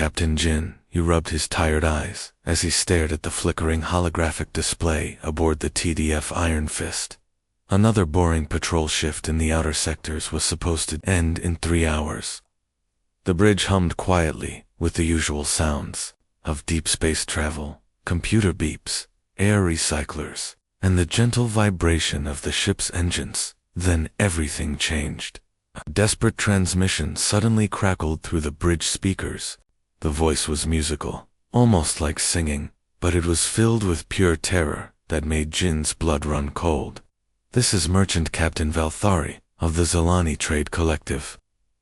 Captain Jin, he rubbed his tired eyes as he stared at the flickering holographic display aboard the TDF Iron Fist. Another boring patrol shift in the outer sectors was supposed to end in 3 hours. The bridge hummed quietly with the usual sounds of deep space travel, computer beeps, air recyclers, and the gentle vibration of the ship's engines. Then everything changed. A desperate transmission suddenly crackled through the bridge speakers. The voice was musical, almost like singing, but it was filled with pure terror that made Jin's blood run cold. "This is Merchant Captain Valthari of the Zalani Trade Collective.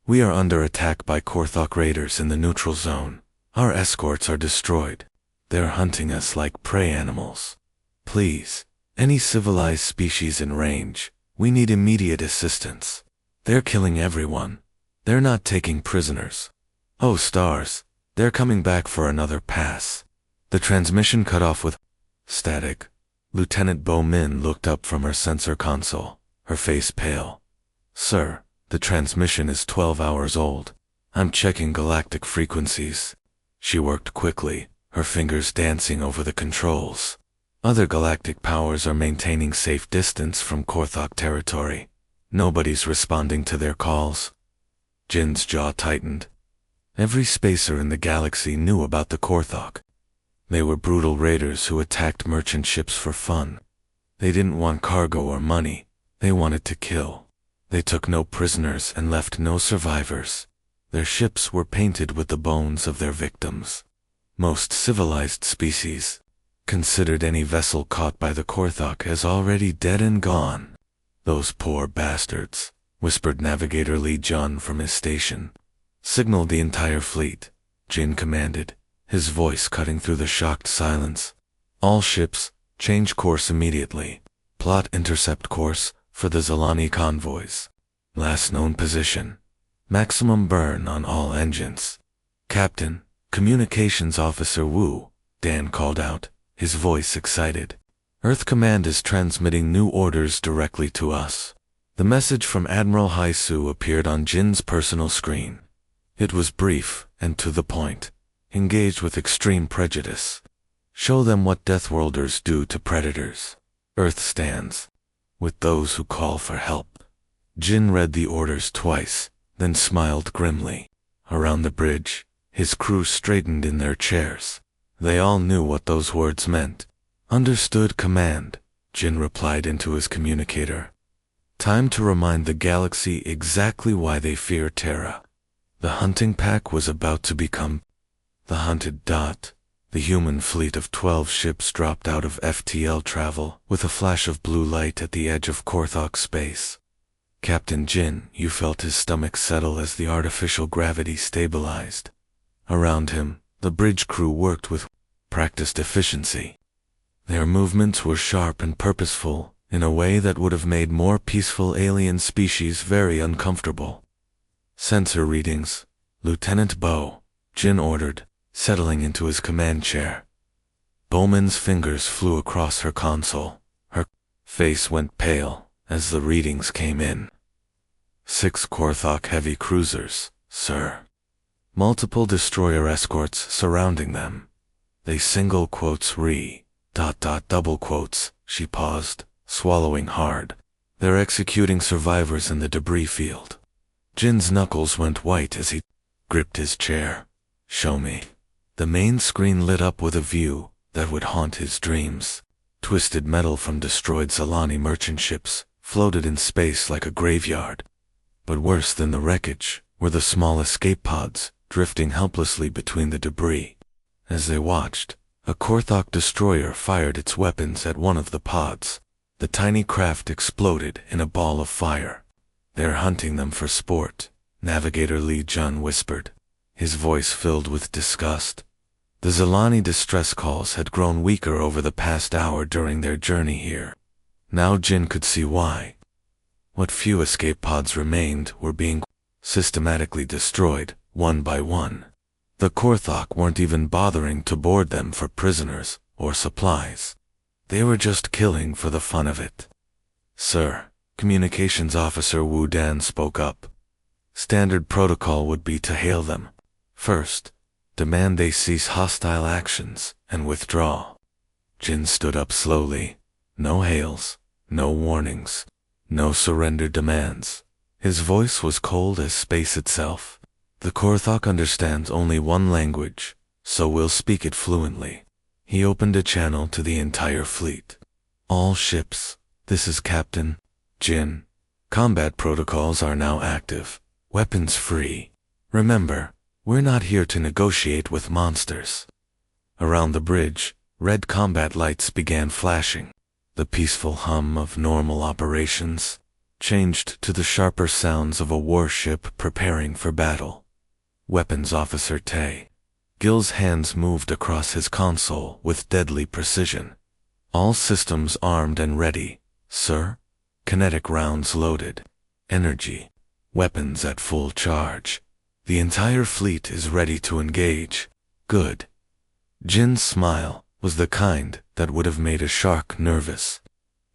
We are under attack by Korthok raiders in the neutral zone. Our escorts are destroyed. They're hunting us like prey animals. Please, any civilized species in range, we need immediate assistance. They're killing everyone. They're not taking prisoners. Oh stars, they're coming back for another pass." The transmission cut off with static. Lieutenant Bo Min looked up from her sensor console, her face pale. "Sir, the transmission is 12 hours old. I'm checking galactic frequencies." She worked quickly, her fingers dancing over the controls. Other galactic powers are maintaining safe distance from Korthok territory. Nobody's responding to their calls. Jin's jaw tightened. Every spacer in the galaxy knew about the Korthok. They were brutal raiders who attacked merchant ships for fun. They didn't want cargo or money. They wanted to kill. They took no prisoners and left no survivors. Their ships were painted with the bones of their victims. Most civilized species considered any vessel caught by the Korthok as already dead and gone. "Those poor bastards," whispered Navigator Lee Jun from his station. "Signal the entire fleet," Jin commanded, his voice cutting through the shocked silence. "All ships, change course immediately. Plot intercept course for the Zalani convoys. Last known position. Maximum burn on all engines." "Captain, Communications Officer Wu," Dan called out, his voice excited. "Earth Command is transmitting new orders directly to us." The message from Admiral Haisu appeared on Jin's personal screen. It was brief and to the point. "Engage with extreme prejudice. Show them what Deathworlders do to predators. Earth stands with those who call for help." Jin read the orders twice, then smiled grimly. Around the bridge, his crew straightened in their chairs. They all knew what those words meant. "Understood, Command," Jin replied into his communicator. Time to remind the galaxy exactly why they fear Terra. The hunting pack was about to become the hunted dot. The human fleet of 12 ships dropped out of FTL travel with a flash of blue light at the edge of Korthok space. Captain Jin, you felt his stomach settle as the artificial gravity stabilized. Around him, the bridge crew worked with practiced efficiency. Their movements were sharp and purposeful in a way that would have made more peaceful alien species very uncomfortable. "Sensor readings, Lieutenant Bo," Jin ordered, settling into his command chair. Bowman's fingers flew across her console. Her face went pale as the readings came in. 6 Korthok heavy cruisers, sir. Multiple destroyer escorts surrounding them. They single quotes double quotes. She paused, swallowing hard. They're executing survivors in the debris field. Jin's knuckles went white as he gripped his chair. "Show me." The main screen lit up with a view that would haunt his dreams. Twisted metal from destroyed Zalani merchant ships floated in space like a graveyard. But worse than the wreckage were the small escape pods drifting helplessly between the debris. As they watched, a Korthok destroyer fired its weapons at one of the pods. The tiny craft exploded in a ball of fire. "They're hunting them for sport," Navigator Lee Jun whispered, his voice filled with disgust. The Zalani distress calls had grown weaker over the past hour during their journey here. Now Jin could see why. What few escape pods remained were being systematically destroyed, one by one. The Korthok weren't even bothering to board them for prisoners or supplies. They were just killing for the fun of it. "Sir," Communications Officer Wu Dan spoke up. "Standard protocol would be to hail them first, Demand they cease hostile actions and withdraw. Jin stood up slowly. No hails, no warnings, no surrender demands. His voice was cold as space itself. The Korthok understands only one language, so we'll speak it fluently. He opened a channel to the entire fleet. All ships, this is Captain Jin. Combat protocols are now active. Weapons free. Remember, we're not here to negotiate with monsters. Around the bridge, red combat lights began flashing. The peaceful hum of normal operations changed to the sharper sounds of a warship preparing for battle. Weapons Officer Tay. Gil's hands moved across his console with deadly precision. All systems armed and ready, sir. Kinetic rounds loaded. Energy. Weapons at full charge. The entire fleet is ready to engage. Good. Jin's smile was the kind that would have made a shark nervous.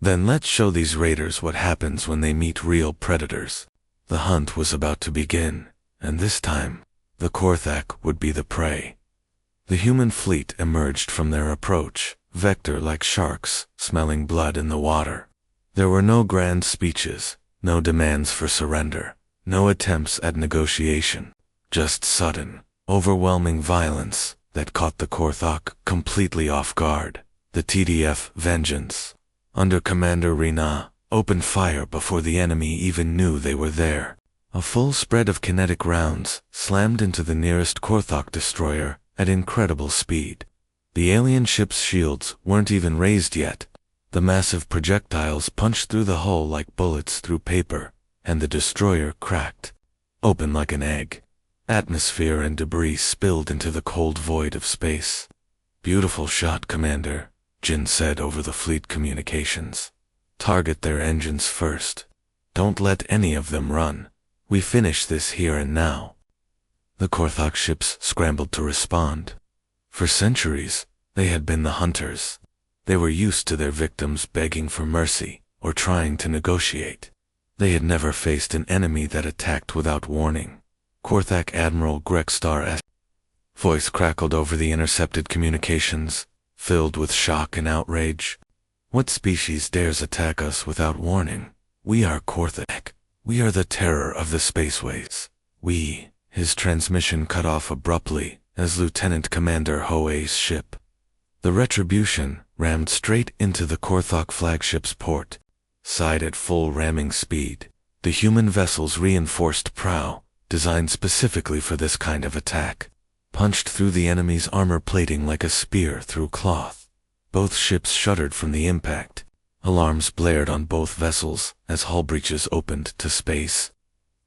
Then let's show these raiders what happens when they meet real predators. The hunt was about to begin, and this time, the Korthak would be the prey. The human fleet emerged from their approach, vector like sharks, smelling blood in the water. There were no grand speeches, no demands for surrender, no attempts at negotiation, just sudden, overwhelming violence that caught the Korthok completely off guard. The TDF Vengeance, under Commander Rina, opened fire before the enemy even knew they were there. A full spread of kinetic rounds slammed into the nearest Korthok destroyer at incredible speed. The alien ship's shields weren't even raised yet. The massive projectiles punched through the hull like bullets through paper, and the destroyer cracked open like an egg. Atmosphere and debris spilled into the cold void of space. Beautiful shot, Commander, Jin said over the fleet communications. Target their engines first. Don't let any of them run. We finish this here and now. The Korthok ships scrambled to respond. For centuries, they had been the hunters. They were used to their victims begging for mercy or trying to negotiate. They had never faced an enemy that attacked without warning. Korthak Admiral Grekstar's voice crackled over the intercepted communications, filled with shock and outrage. What species dares attack us without warning? We are Korthak. We are the terror of the spaceways. His transmission cut off abruptly as Lieutenant Commander Hoei's ship. The Retribution rammed straight into the Korthok flagship's port, side at full ramming speed. The human vessel's reinforced prow, designed specifically for this kind of attack, punched through the enemy's armor plating like a spear through cloth. Both ships shuddered from the impact. Alarms blared on both vessels as hull breaches opened to space.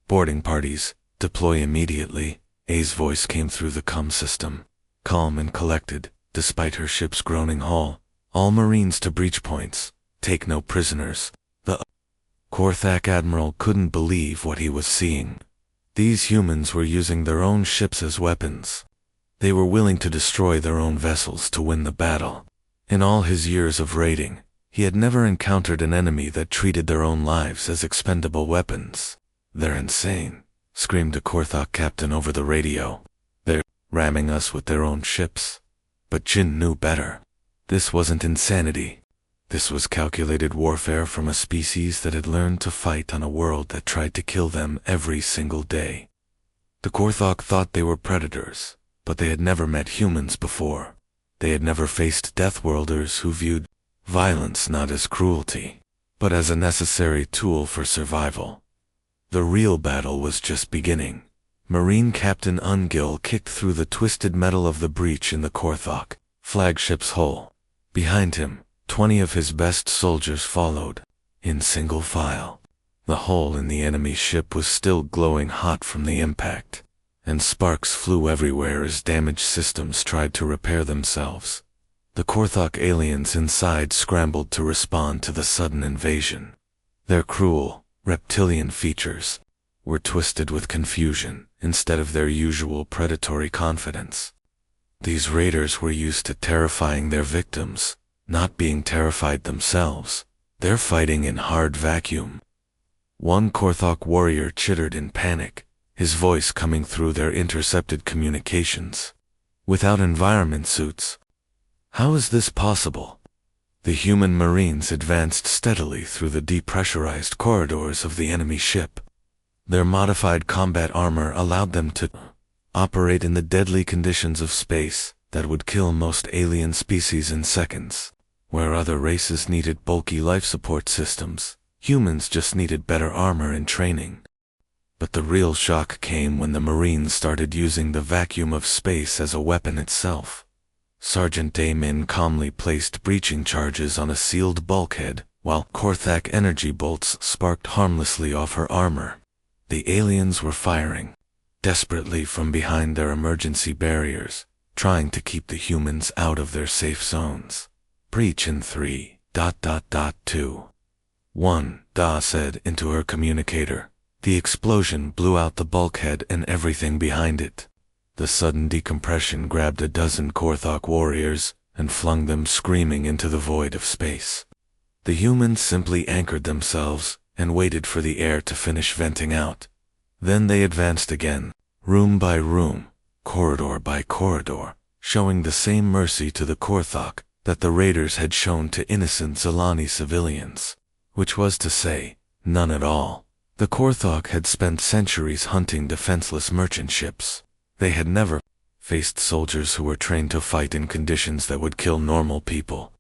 Boarding parties, deploy immediately. A's voice came through the comm system, calm and collected, despite her ship's groaning hull. All Marines to breach points. Take no prisoners. The Korthak Admiral couldn't believe what he was seeing. These humans were using their own ships as weapons. They were willing to destroy their own vessels to win the battle. In all his years of raiding, he had never encountered an enemy that treated their own lives as expendable weapons. They're insane, screamed a Korthok captain over the radio. They're ramming us with their own ships. But Jin knew better. This wasn't insanity. This was calculated warfare from a species that had learned to fight on a world that tried to kill them every single day. The Korthok thought they were predators, but they had never met humans before. They had never faced Deathworlders who viewed violence not as cruelty, but as a necessary tool for survival. The real battle was just beginning. Marine Captain Ungil kicked through the twisted metal of the breach in the Korthok flagship's hull. Behind him, 20 of his best soldiers followed, in single file. The hull in the enemy ship was still glowing hot from the impact, and sparks flew everywhere as damaged systems tried to repair themselves. The Korthok aliens inside scrambled to respond to the sudden invasion. Their cruel, reptilian features were twisted with confusion instead of their usual predatory confidence. These raiders were used to terrifying their victims, not being terrified themselves. They're fighting in hard vacuum. One Korthok warrior chittered in panic, his voice coming through their intercepted communications. without environment suits. How is this possible? The human Marines advanced steadily through the depressurized corridors of the enemy ship. Their modified combat armor allowed them to operate in the deadly conditions of space that would kill most alien species in seconds. Where other races needed bulky life support systems, humans just needed better armor and training. But the real shock came when the Marines started using the vacuum of space as a weapon itself. Sergeant Damon calmly placed breaching charges on a sealed bulkhead, while Korthak energy bolts sparked harmlessly off her armor. The aliens were firing desperately from behind their emergency barriers, trying to keep the humans out of their safe zones. Breach in 3, 2, 1, Da said into her communicator. The explosion blew out the bulkhead and everything behind it. The sudden decompression grabbed a dozen Korthok warriors and flung them screaming into the void of space. The humans simply anchored themselves and waited for the air to finish venting out. Then they advanced again, room by room, corridor by corridor, showing the same mercy to the Korthok that the raiders had shown to innocent Zilani civilians, which was to say, none at all. The Korthok had spent centuries hunting defenseless merchant ships. They had never faced soldiers who were trained to fight in conditions that would kill normal people.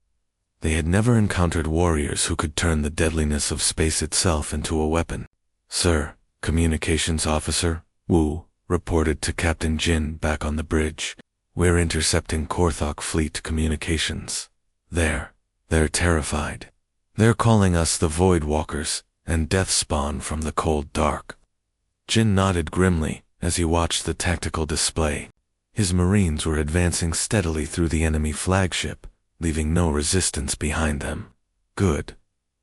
They had never encountered warriors who could turn the deadliness of space itself into a weapon. Sir, Communications Officer Wu reported to Captain Jin back on the bridge. We're intercepting Korthok fleet communications. They're terrified. They're calling us the Void Walkers and death spawn from the cold dark. Jin nodded grimly as he watched the tactical display. His Marines were advancing steadily through the enemy flagship, leaving no resistance behind them. Good.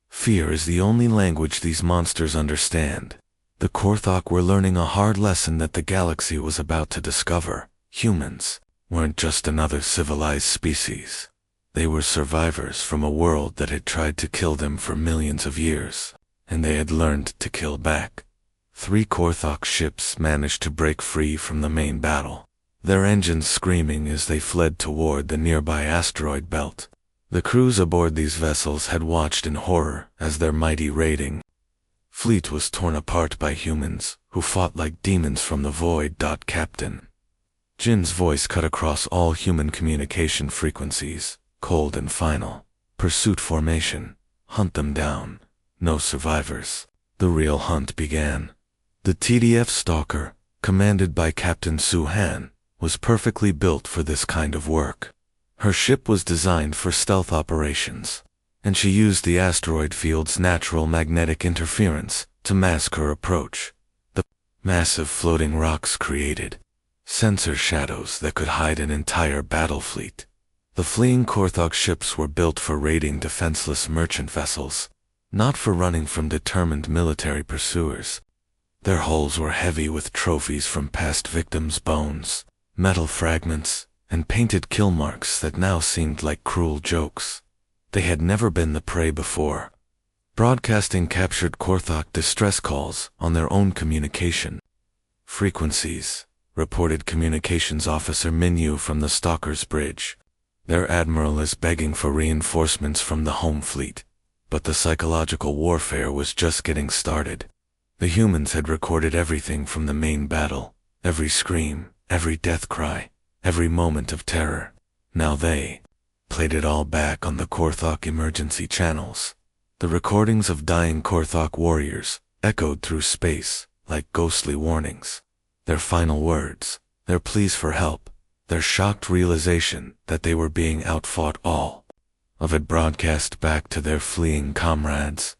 Fear is the only language these monsters understand. The Korthok were learning a hard lesson that the galaxy was about to discover. Humans weren't just another civilized species. They were survivors from a world that had tried to kill them for millions of years, and they had learned to kill back. 3 Korthok ships managed to break free from the main battle, their engines screaming as they fled toward the nearby asteroid belt. The crews aboard these vessels had watched in horror as their mighty raiding fleet was torn apart by humans who fought like demons from the void. Captain Jin's voice cut across all human communication frequencies, cold and final. Pursuit formation. Hunt them down. No survivors. The real hunt began. The TDF Stalker, commanded by Captain Su Han, was perfectly built for this kind of work. Her ship was designed for stealth operations, and she used the asteroid field's natural magnetic interference to mask her approach. The massive floating rocks created sensor shadows that could hide an entire battle fleet. The fleeing Korthok ships were built for raiding defenseless merchant vessels, not for running from determined military pursuers. Their hulls were heavy with trophies from past victims' bones, metal fragments, and painted kill marks that now seemed like cruel jokes. They had never been the prey before. Broadcasting captured Korthok distress calls on their own communication frequencies, reported Communications Officer Minyu from the Stalker's bridge. Their admiral is begging for reinforcements from the home fleet, but the psychological warfare was just getting started. The humans had recorded everything from the main battle, every scream, every death cry, every moment of terror. Now they played it all back on the Korthok emergency channels. The recordings of dying Korthok warriors echoed through space like ghostly warnings. Their final words, their pleas for help, their shocked realization that they were being outfought, all of it broadcast back to their fleeing comrades.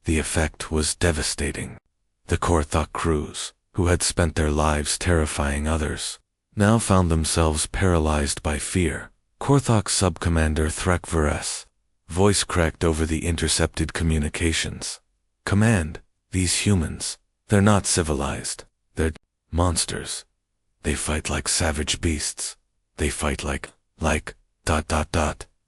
The effect was devastating. The Korthok crews, who had spent their lives terrifying others, now found themselves paralyzed by fear. Korthok Subcommander Threk Veres voice cracked over the intercepted communications. Command, these humans, they're not civilized. They're monsters. They fight like savage beasts. They fight like,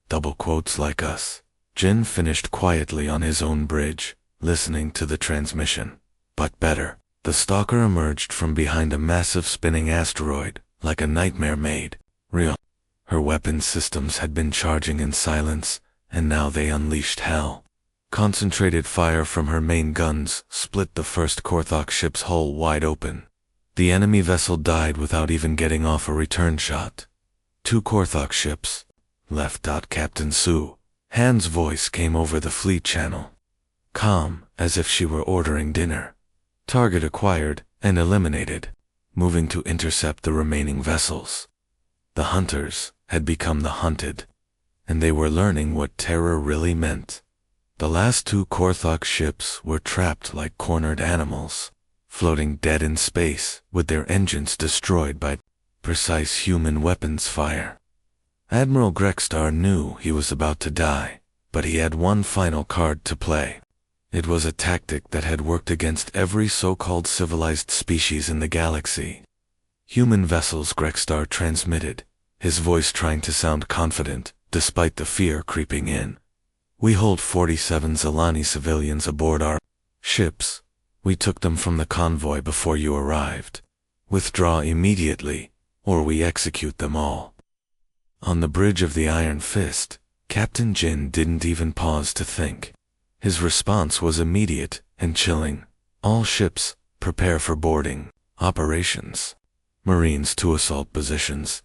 double quotes like us. Jin finished quietly on his own bridge, listening to the transmission. But better, the Stalker emerged from behind a massive spinning asteroid, like a nightmare made Real. Her weapon systems had been charging in silence, and now they unleashed hell. Concentrated fire from her main guns split the first Korthok ship's hull wide open. The enemy vessel died without even getting off a return shot. 2 Korthok ships left. Captain Sue. Han's voice came over the fleet channel. Calm, as if she were ordering dinner. Target acquired and eliminated, moving to intercept the remaining vessels. The hunters had become the hunted, and they were learning what terror really meant. The last 2 Korthok ships were trapped like cornered animals, floating dead in space with their engines destroyed by precise human weapons fire. Admiral Grextar knew he was about to die, but he had one final card to play. It was a tactic that had worked against every so-called civilized species in the galaxy. Human vessels, Grextar transmitted, his voice trying to sound confident, despite the fear creeping in. We hold 47 Zilani civilians aboard our ships. We took them from the convoy before you arrived. Withdraw immediately, or we execute them all. On the bridge of the Iron Fist, Captain Jin didn't even pause to think. His response was immediate and chilling. All ships, prepare for boarding. Operations. Marines to assault positions.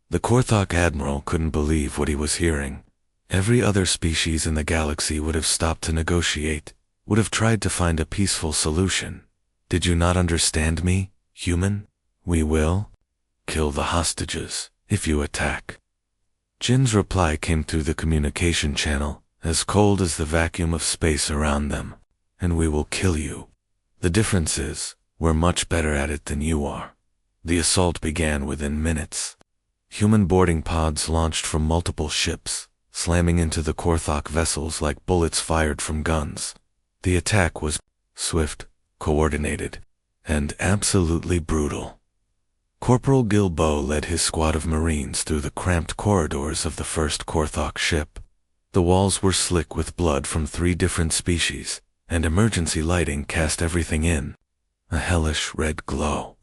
The Korthok admiral couldn't believe what he was hearing. Every other species in the galaxy would have stopped to negotiate, would have tried to find a peaceful solution. Did you not understand me, human? We will kill the hostages if you attack. Jin's reply came through the communication channel, as cold as the vacuum of space around them. And we will kill you. The difference is, we're much better at it than you are. The assault began within minutes. Human boarding pods launched from multiple ships, slamming into the Korthok vessels like bullets fired from guns. The attack was swift, coordinated, and absolutely brutal. Corporal Gilbo led his squad of Marines through the cramped corridors of the first Korthok ship. The walls were slick with blood from 3 different species, and emergency lighting cast everything in a hellish red glow.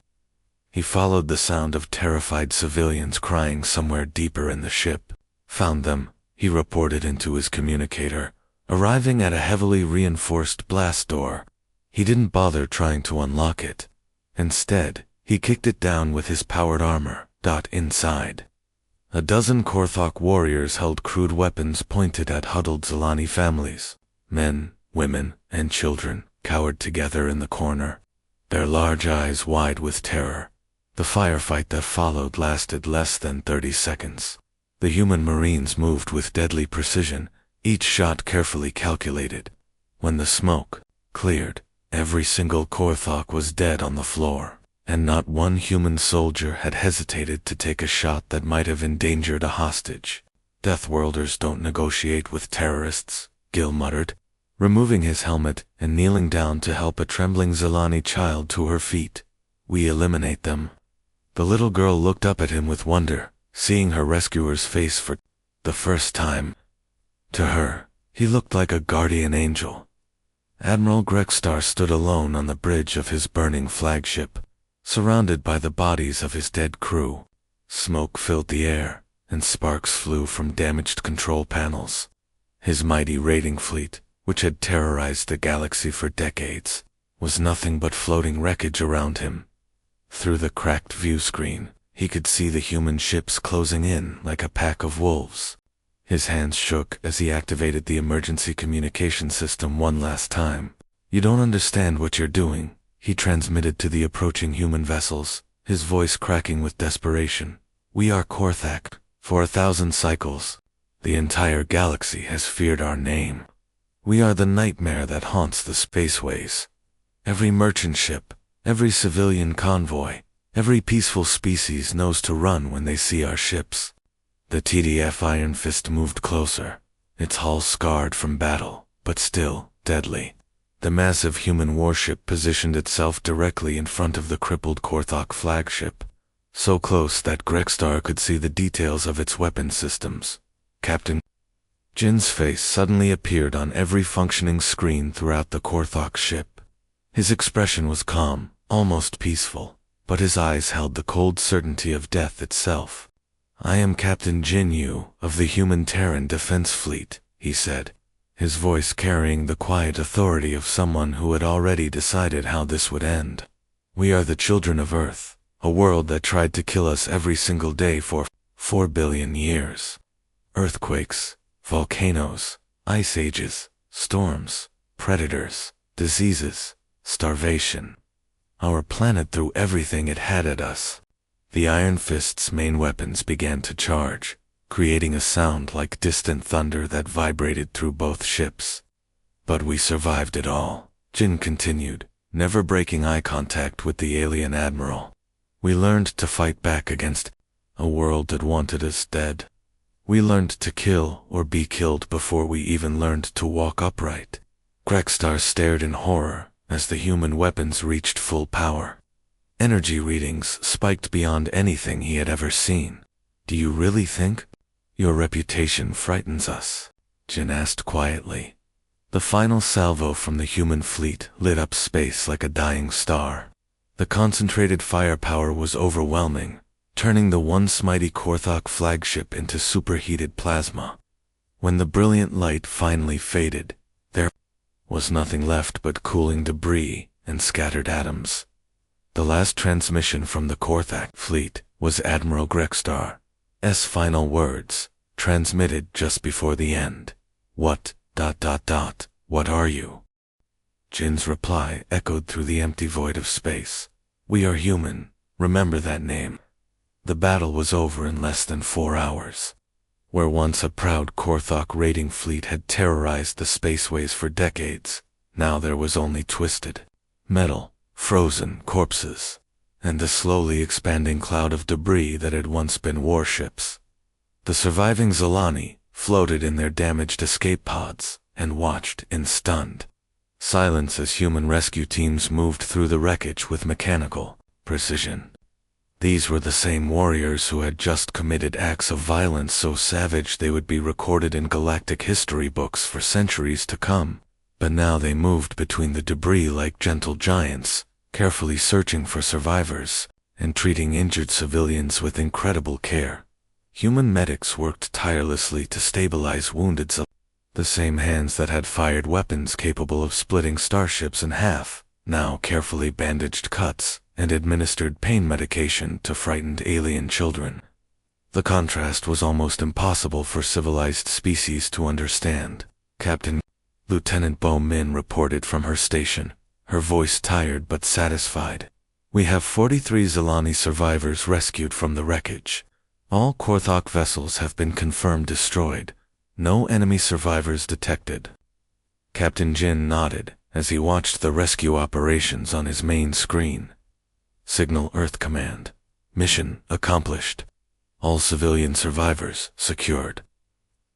He followed the sound of terrified civilians crying somewhere deeper in the ship. Found them, he reported into his communicator, arriving at a heavily reinforced blast door. He didn't bother trying to unlock it. Instead, he kicked it down with his powered armor. Inside, a dozen Korthok warriors held crude weapons pointed at huddled Zilani families. Men, women, and children cowered together in the corner, their large eyes wide with terror. The firefight that followed lasted less than 30 seconds. The human Marines moved with deadly precision, each shot carefully calculated. When the smoke cleared, every single Korthok was dead on the floor, and not one human soldier had hesitated to take a shot that might have endangered a hostage. Deathworlders don't negotiate with terrorists, Gil muttered, removing his helmet and kneeling down to help a trembling Zilani child to her feet. We eliminate them. The little girl looked up at him with wonder, seeing her rescuer's face for the first time. To her, he looked like a guardian angel. Admiral Grextar stood alone on the bridge of his burning flagship, surrounded by the bodies of his dead crew. Smoke filled the air, and sparks flew from damaged control panels. His mighty raiding fleet, which had terrorized the galaxy for decades, was nothing but floating wreckage around him. Through the cracked view screen, he could see the human ships closing in like a pack of wolves. His hands shook as he activated the emergency communication system one last time. You don't understand what you're doing, he transmitted to the approaching human vessels, his voice cracking with desperation. We are Korthak. For 1,000 cycles, the entire galaxy has feared our name. We are the nightmare that haunts the spaceways. Every merchant ship, every civilian convoy, every peaceful species knows to run when they see our ships. The TDF Iron Fist moved closer, its hull scarred from battle, but still deadly. The massive human warship positioned itself directly in front of the crippled Korthok flagship, so close that Grextar could see the details of its weapon systems. Captain Jin's face suddenly appeared on every functioning screen throughout the Korthok ship. His expression was calm, almost peaceful, but his eyes held the cold certainty of death itself. I am Captain Jin Yu of the Human Terran Defense Fleet, he said, his voice carrying the quiet authority of someone who had already decided how this would end. We are the children of Earth, a world that tried to kill us every single day for 4 billion years. Earthquakes, volcanoes, ice ages, storms, predators, diseases, starvation. Our planet threw everything it had at us. The Iron Fist's main weapons began to charge, creating a sound like distant thunder that vibrated through both ships. But we survived it all, Jin continued, never breaking eye contact with the alien admiral. We learned to fight back against a world that wanted us dead. We learned to kill or be killed before we even learned to walk upright. Grexstar stared in horror as the human weapons reached full power. Energy readings spiked beyond anything he had ever seen. Do you really think? Your reputation frightens us, Jin asked quietly. The final salvo from the human fleet lit up space like a dying star. The concentrated firepower was overwhelming, turning the once mighty Korthok flagship into superheated plasma. When the brilliant light finally faded, there was nothing left but cooling debris and scattered atoms. The last transmission from the Korthok fleet was Admiral Grexstar's final words, transmitted just before the end. What are you? Jin's reply echoed through the empty void of space. We are human, remember that name. The battle was over in less than 4 hours. Where once a proud Korthok raiding fleet had terrorized the spaceways for decades, now there was only twisted metal, frozen corpses, and the slowly expanding cloud of debris that had once been warships. The surviving Zilani floated in their damaged escape pods and watched in stunned silence as human rescue teams moved through the wreckage with mechanical precision. These were the same warriors who had just committed acts of violence so savage they would be recorded in galactic history books for centuries to come. But now they moved between the debris like gentle giants, carefully searching for survivors and treating injured civilians with incredible care. Human medics worked tirelessly to stabilize wounded civilians. The same hands that had fired weapons capable of splitting starships in half, now carefully bandaged cuts and administered pain medication to frightened alien children. The contrast was almost impossible for civilized species to understand. Captain Lieutenant Bo Min reported from her station, her voice tired but satisfied. We have 43 Zilani survivors rescued from the wreckage. All Korthok vessels have been confirmed destroyed. No enemy survivors detected. Captain Jin nodded as he watched the rescue operations on his main screen. Signal Earth Command. Mission accomplished. All civilian survivors secured.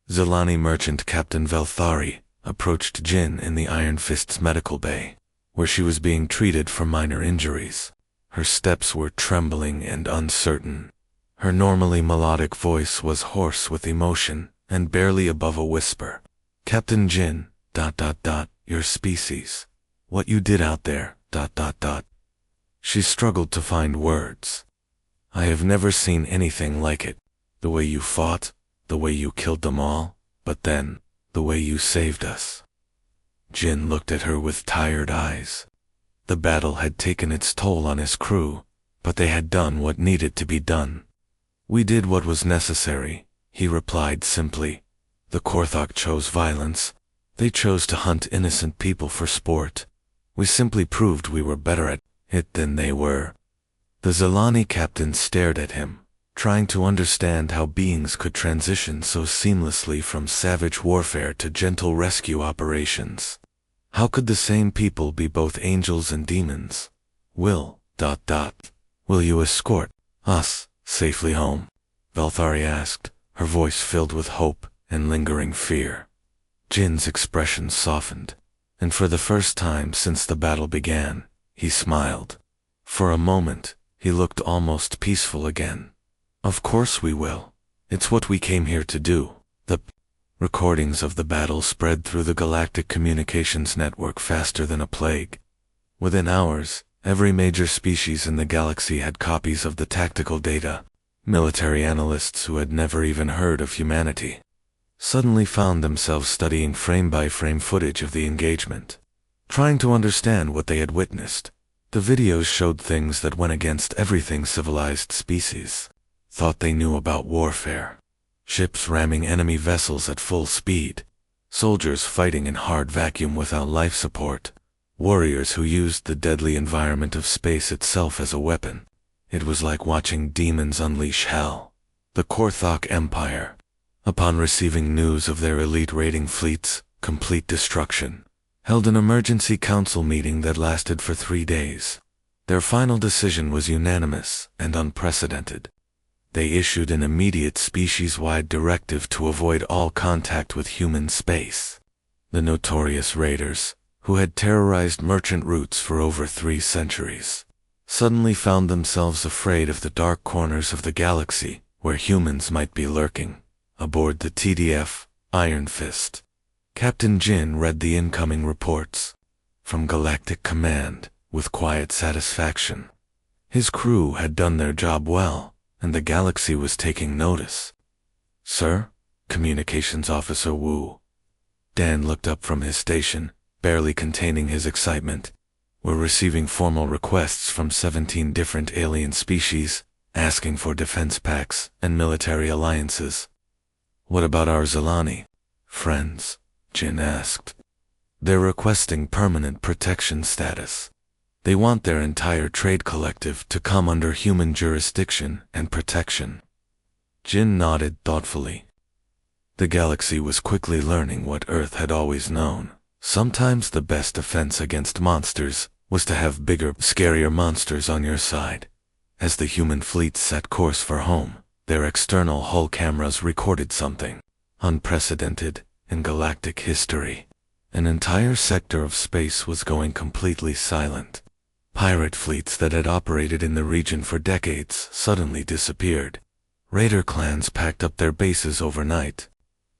Zilani merchant Captain Velthari approached Jin in the Iron Fist's medical bay, where she was being treated for minor injuries. Her steps were trembling and uncertain. Her normally melodic voice was hoarse with emotion and barely above a whisper. Captain Jin, your species. What you did out there, She struggled to find words. I have never seen anything like it. The way you fought, the way you killed them all, but then, the way you saved us. Jin looked at her with tired eyes. The battle had taken its toll on his crew, but they had done what needed to be done. We did what was necessary, he replied simply. The Korthok chose violence. They chose to hunt innocent people for sport. We simply proved we were better at it than they were. The Zilani captain stared at him, trying to understand how beings could transition so seamlessly from savage warfare to gentle rescue operations. How could the same people be both angels and demons? Will you escort us safely home? Velthari asked, her voice filled with hope and lingering fear. Jin's expression softened, and for the first time since the battle began, he smiled. For a moment, he looked almost peaceful again. Of course we will. It's what we came here to do. The recordings of the battle spread through the galactic communications network faster than a plague. Within hours, every major species in the galaxy had copies of the tactical data. Military analysts who had never even heard of humanity suddenly found themselves studying frame-by-frame footage of the engagement, trying to understand what they had witnessed. The videos showed things that went against everything civilized species thought they knew about warfare. Ships ramming enemy vessels at full speed, soldiers fighting in hard vacuum without life support, warriors who used the deadly environment of space itself as a weapon. It was like watching demons unleash hell. The Korthok Empire, upon receiving news of their elite raiding fleets' complete destruction, held an emergency council meeting that lasted for 3 days. Their final decision was unanimous and unprecedented. They issued an immediate species-wide directive to avoid all contact with human space. The notorious raiders, who had terrorized merchant routes for over 3 centuries, suddenly found themselves afraid of the dark corners of the galaxy where humans might be lurking. Aboard the TDF Iron Fist, Captain Jin read the incoming reports from Galactic Command with quiet satisfaction. His crew had done their job well, and the galaxy was taking notice. "Sir?" Communications Officer Wu. Dan looked up from his station, barely containing his excitement. "We're receiving formal requests from 17 different alien species, asking for defense pacts and military alliances." "What about our Zilani friends?" Jin asked. "They're requesting permanent protection status. They want their entire trade collective to come under human jurisdiction and protection." Jin nodded thoughtfully. The galaxy was quickly learning what Earth had always known. Sometimes the best defense against monsters was to have bigger, scarier monsters on your side. As the human fleet set course for home, their external hull cameras recorded something unprecedented in galactic history. An entire sector of space was going completely silent. Pirate fleets that had operated in the region for decades suddenly disappeared. Raider clans packed up their bases overnight.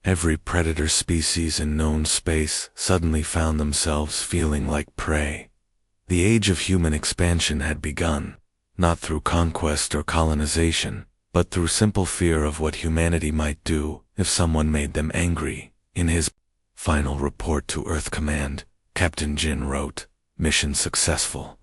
Every predator species in known space suddenly found themselves feeling like prey. The age of human expansion had begun, not through conquest or colonization, but through simple fear of what humanity might do if someone made them angry. In his final report to Earth Command, Captain Jin wrote, "Mission successful.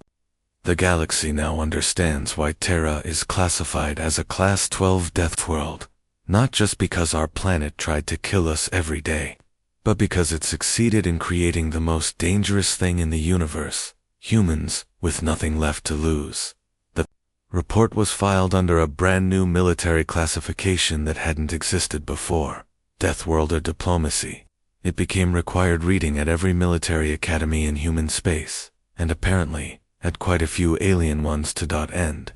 The galaxy now understands why Terra is classified as a Class 12 death world, not just because our planet tried to kill us every day, but because it succeeded in creating the most dangerous thing in the universe, humans with nothing left to lose." The report was filed under a brand new military classification that hadn't existed before, Deathworlder Diplomacy. It became required reading at every military academy in human space, and apparently at quite a few alien ones to end.